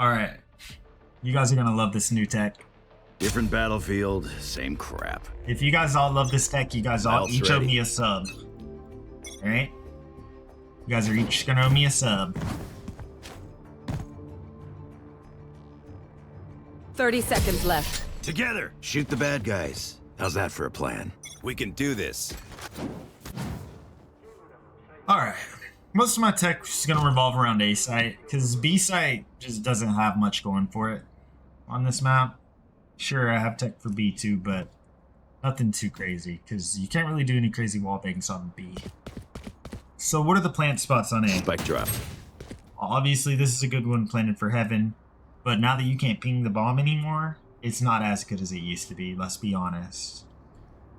Alright. You guys are gonna love this new tech. Different battlefield, same crap. If you guys all love this tech, you guys all each owe me a sub. Alright? You guys are each gonna owe me a sub. 30 seconds left. Together! Shoot the bad guys. How's that for a plan? We can do this. Alright. Most of my tech is gonna revolve around A site, because B site just doesn't have much going for it on this map. Sure, I have tech for B too, but nothing too crazy, because you can't really do any crazy wall bangs on B. So what are the plant spots on A? Spike drop. Obviously, this is a good one planted for heaven, but now that you can't ping the bomb anymore, it's not as good as it used to be, let's be honest.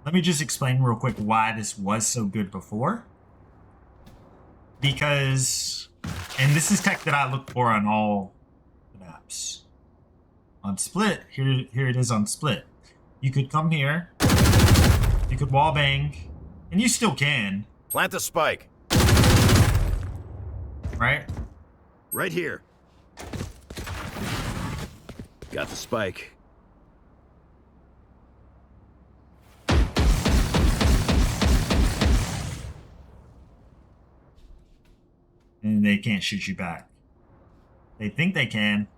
Let me just explain real quick why this was so good before. Because, and this is tech that I look for on all the maps. On Split, here it is on Split. You could come here, you could wall bang, and you still can. Plant the spike. Right? Right here. Got the spike. And they can't shoot you back. They think they can,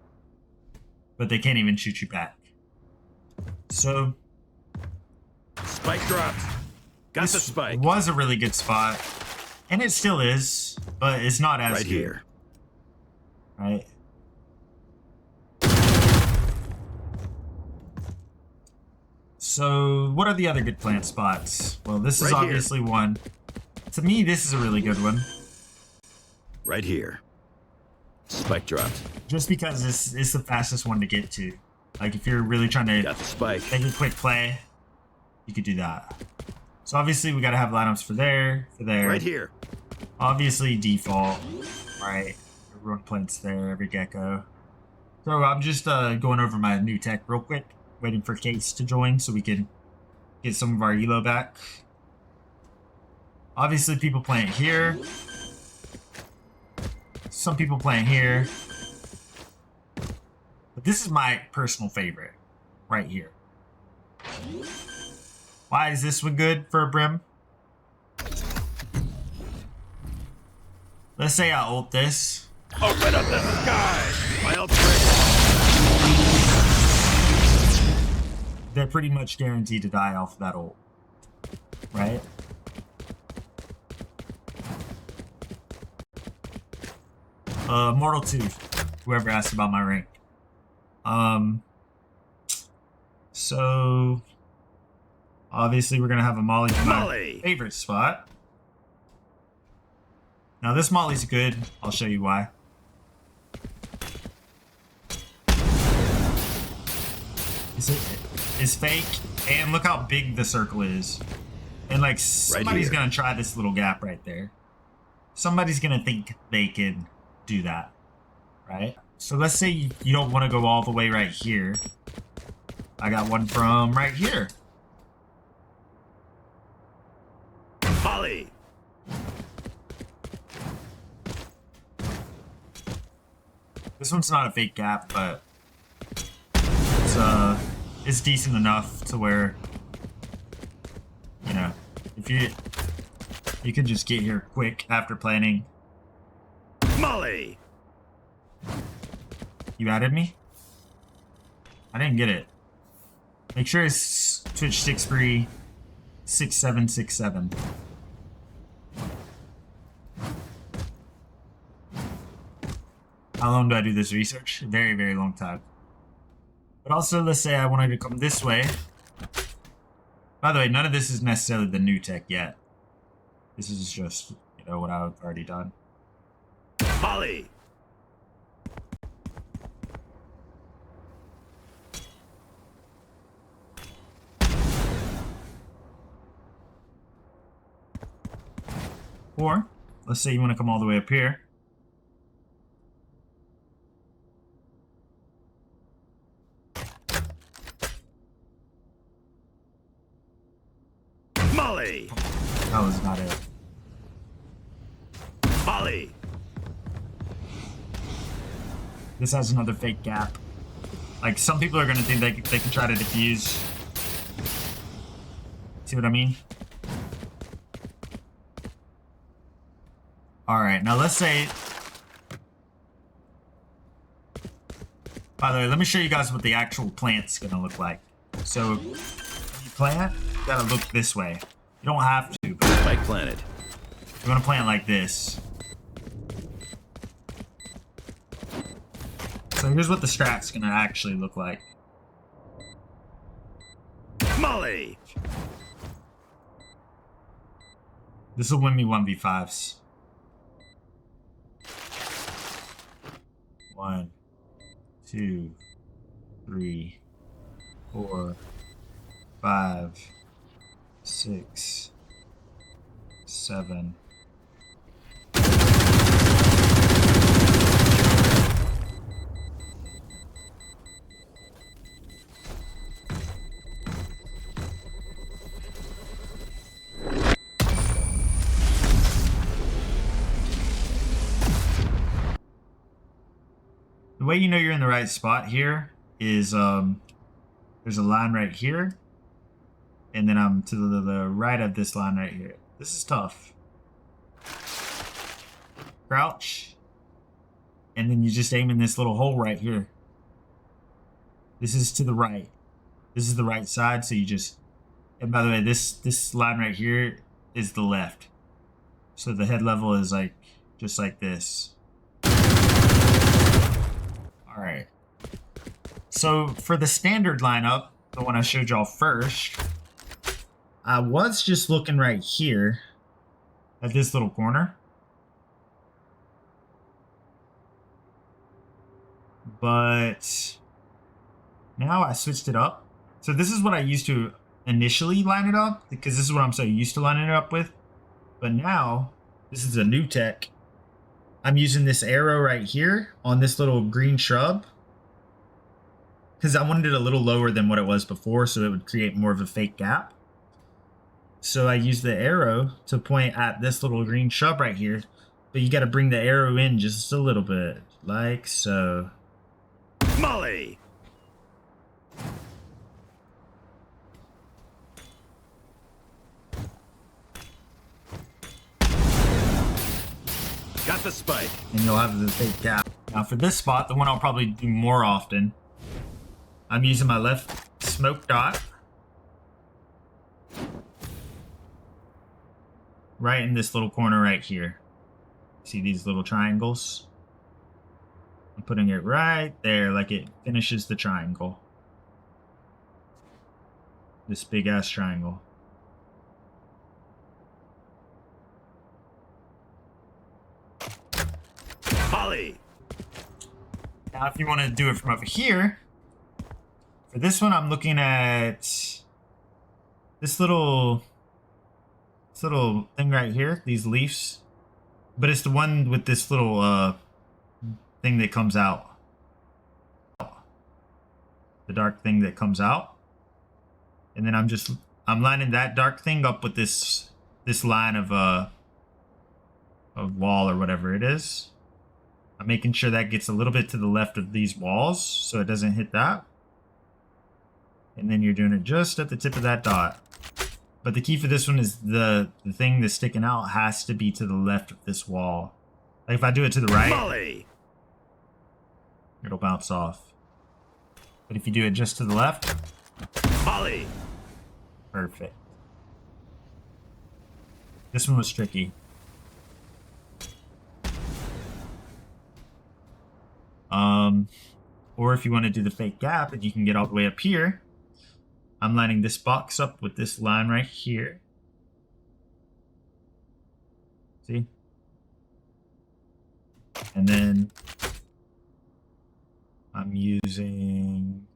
but they can't even shoot you back. So, Spike dropped. Got the spike. Was a really good spot, and it still is, but it's not as right good. Here. Right? So, what are the other good plant spots? Well, this is Right here. obviously one. To me, this is a really good one. Right here. Spike dropped. Just because it's the fastest one to get to. Like, if you're really trying to Got the spike. take a quick play, you could do that. So obviously we gotta have lineups for there, Right here. Obviously default, right? Everyone plants there, every gecko. So I'm just going over my new tech real quick, waiting for Case to join so we can get some of our elo back. Obviously people playing here. Some people playing here. But this is my personal favorite, right here. Why is this one good for a Brim? Let's say I ult this. Open up the sky. My ult's ready. They're pretty much guaranteed to die off of that ult. Right? Mortal 2. Whoever asked about my rank. So obviously we're gonna have a molly for my favorite spot. Now this molly's good. I'll show you why. It's fake, and look how big the circle is. And like somebody's gonna try this little gap right there. Somebody's gonna think they can do that, right? So let's say you don't want to go all the way right here. I got one from right here. Molly. This one's not a fake gap, but it's decent enough to where, you know, if you can just get here quick after planning. Molly. You added me? I didn't get it. Make sure it's Twitch 636767. How long do I do this research? A very, very long time. But also, let's say I wanted to come this way. By the way, none of this is necessarily the new tech yet. This is just, you know, what I've already done. Molly. Or, let's say you want to come all the way up here. Molly. That was not it. Molly. This has another fake gap. Like, some people are gonna think they can try to defuse. See what I mean? Alright, now let's say... By the way, let me show you guys what the actual plant's gonna look like. So, when you plant, you gotta look this way. You don't have to, but Spike planted. you wanna plant like this. So here's what the strat's gonna actually look like. Molly! This will win me 1v5s. 1, 2, 3, 4, 5, 6, 7. The way you know you're in the right spot here is there's a line right here, and then I'm to the right of this line right here. This is tough. Crouch, and then you just aim in this little hole right here. This is to the right. This is the right side, so you just... And by the way, this line right here is the left. So the head level is like just like this. Alright. So for the standard lineup, the one I showed y'all first, I was just looking right here at this little corner. But now I switched it up. So this is what I used to initially line it up, because this is what I'm so used to lining it up with. But now, this is a new tech. I'm using this arrow right here on this little green shrub, because I wanted it a little lower than what it was before, so it would create more of a fake gap. So I use the arrow to point at this little green shrub right here, but you got to bring the arrow in just a little bit, like so. Molly! Got the spike. And you'll have the fake gap. Now for this spot, the one I'll probably do more often, I'm using my left smoke dot right in this little corner right here. See these little triangles? I'm putting it right there, like it finishes the triangle. This big ass triangle. Molly! Now, if you want to do it from over here, for this one, I'm looking at this little thing right here, these leaves, but it's the one with this little thing that comes out, the dark thing that comes out, and then I'm lining that dark thing up with this line of wall or whatever it is. I'm making sure that gets a little bit to the left of these walls so it doesn't hit that. And then you're doing it just at the tip of that dot. But the key for this one is the thing that's sticking out has to be to the left of this wall. Like if I do it to the right, Molly! it'll bounce off. But if you do it just to the left, Molly! perfect. This one was tricky. Or if you want to do the fake gap and you can get all the way up here, I'm lining this box up with this line right here. See? And then I'm using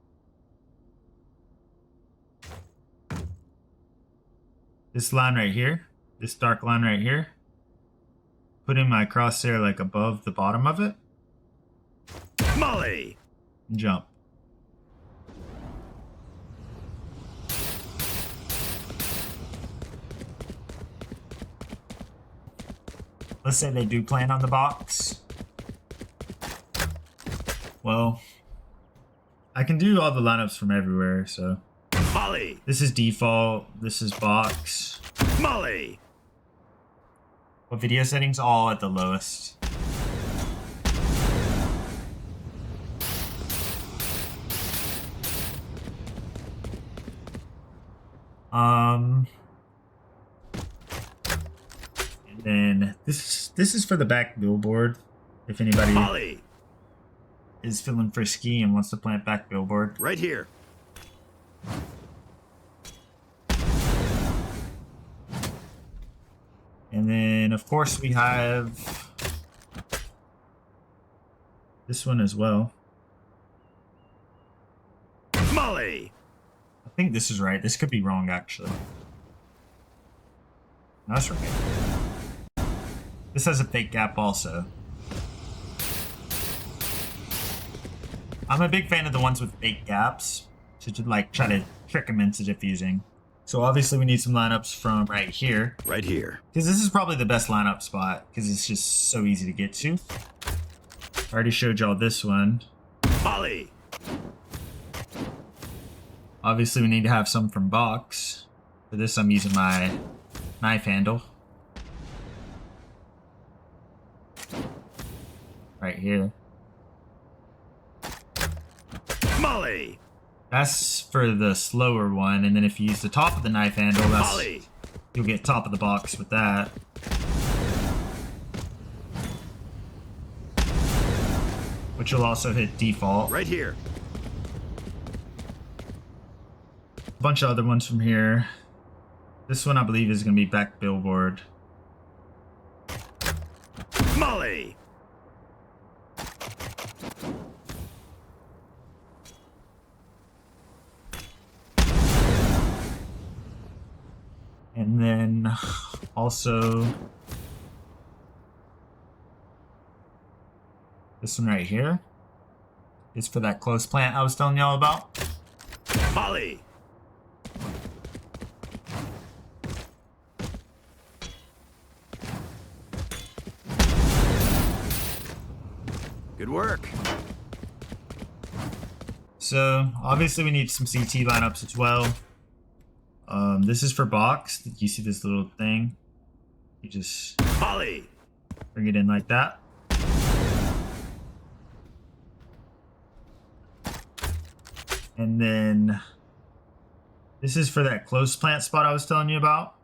this line right here, this dark line right here. Putting my crosshair like above the bottom of it. Molly! And jump. Let's say they do plan on the box. Well, I can do all the lineups from everywhere, so. Molly! This is default, this is box. Molly! What video settings? All at the lowest. And then this is for the back billboard. If anybody Molly! is feeling frisky and wants to plant back billboard. Right here. And then of course we have this one as well. Molly! I think this is right. This could be wrong actually. No, that's right. This has a fake gap also. I'm a big fan of the ones with fake gaps to like try to trick them into diffusing. So obviously we need some lineups from right here. Right here. Because this is probably the best lineup spot because it's just so easy to get to. I already showed y'all this one. Molly! Obviously we need to have some from box. For this I'm using my knife handle. Right here. Molly! That's for the slower one, and then if you use the top of the knife handle, that's Molly! you'll get top of the box with that. Which will also hit default. Right here. A bunch of other ones from here. This one I believe is going to be back billboard. Molly! And then also this one right here is for that close plant I was telling y'all about. Molly! Good work. So obviously we need some CT lineups as well. This is for box. You see this little thing? You just Molly! bring it in like that. And then this is for that close plant spot I was telling you about.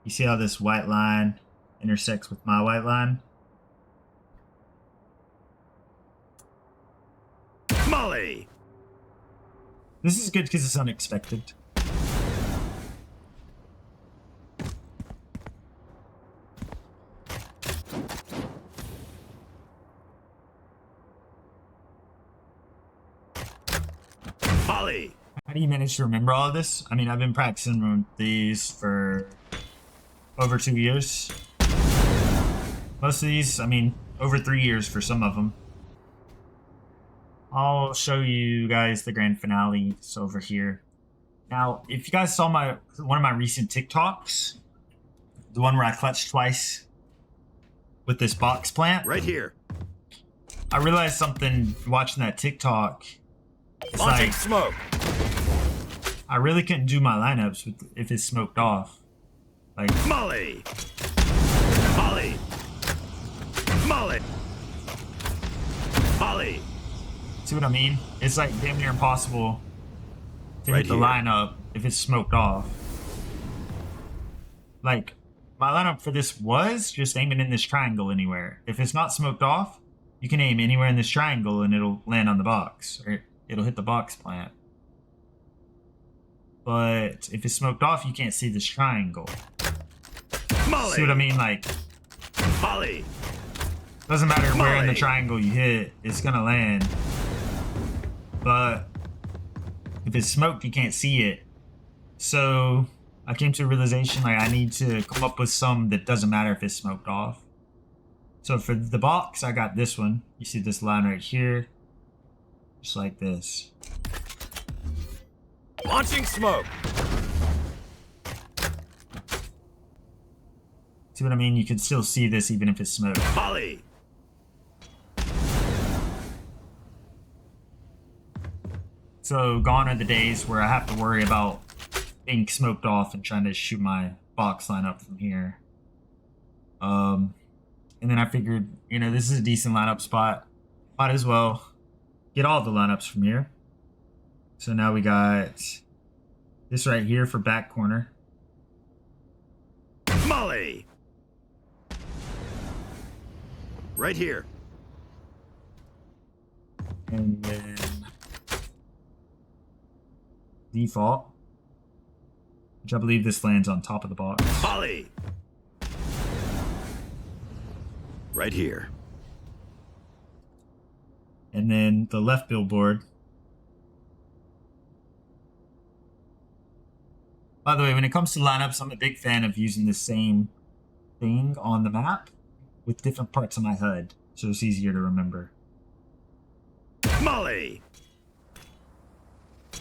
You see how this white line intersects with my white line? Molly! This is good because it's unexpected. Molly! How do you manage to remember all of this? I mean, I've been practicing these for over 2 years. Most of these, I mean, over 3 years for some of them. I'll show you guys the grand finale over here. Now, if you guys saw one of my recent TikToks, the one where I clutched twice with this box plant, Right here. I realized something watching that TikTok. It's Launching like, smoke. I really couldn't do my lineups if it's smoked off. Like, Molly! Molly! Molly! Molly! see what I mean? It's like damn near impossible to Right hit the here. lineup if it's smoked off. Like, my lineup for this was just aiming in this triangle anywhere. If it's not smoked off, you can aim anywhere in this triangle and it'll land on the box. Or it'll hit the box plant. But if it's smoked off, you can't see this triangle. Molly! See what I mean? Like, Molly! doesn't matter where in the Molly. triangle you hit, it's gonna land. But if it's smoked, you can't see it. So I came to a realization like I need to come up with some that doesn't matter if it's smoked off. So for the box, I got this one. You see this line right here, just like this. Launching smoke. See what I mean? You can still see this even if it's smoked. Molly! So gone are the days where I have to worry about being smoked off and trying to shoot my box lineup from here. And then I figured, you know, this is a decent lineup spot. Might as well get all the lineups from here. So now we got this right here for back corner. Molly! Right here. And then default, which I believe this lands on top of the box. Molly! Right here. And then the left billboard. By the way, when it comes to lineups, I'm a big fan of using the same thing on the map with different parts of my HUD, so it's easier to remember. Molly!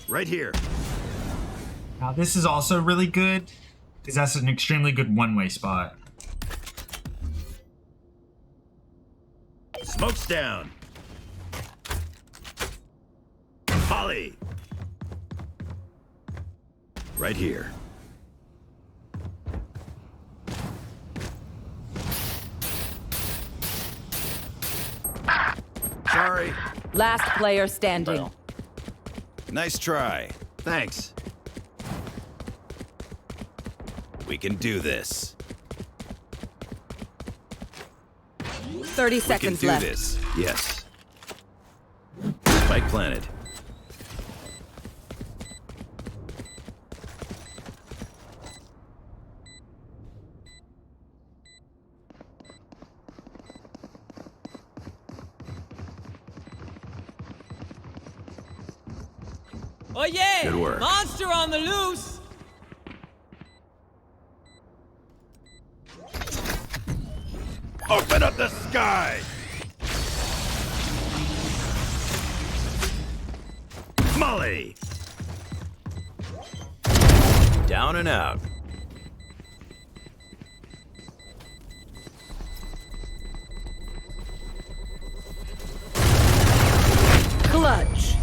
Right here. Now this is also really good, because that's an extremely good one-way spot. Smoke's down. Molly! Right here. Sorry. Last player standing. Nice try. Thanks. We can do this. 30 We can seconds do left. this. Yes. Spike planted. Oh yeah! Good work. Monster on the loose! Open up the sky! Molly! Down and out. Clutch.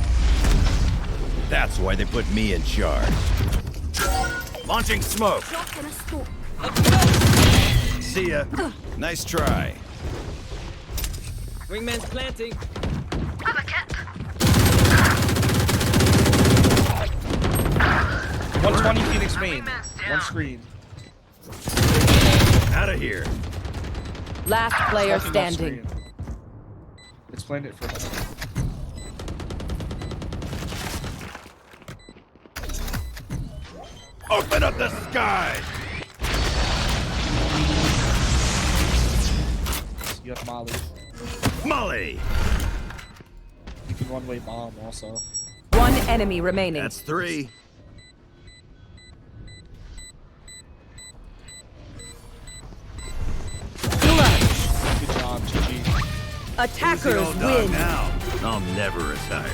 That's why they put me in charge. Launching smoke! See ya. Nice try. Wingman's planting. 120 Phoenix main. One screen. Out of here. Last player Smoking off standing. screen. Explained it for us. Open up the sky! You have Molly. Molly! You can one-way bomb also. One enemy remaining. That's 3. Clutch. Good job, GG. Attackers Easy old dog win. now. I'll never retire.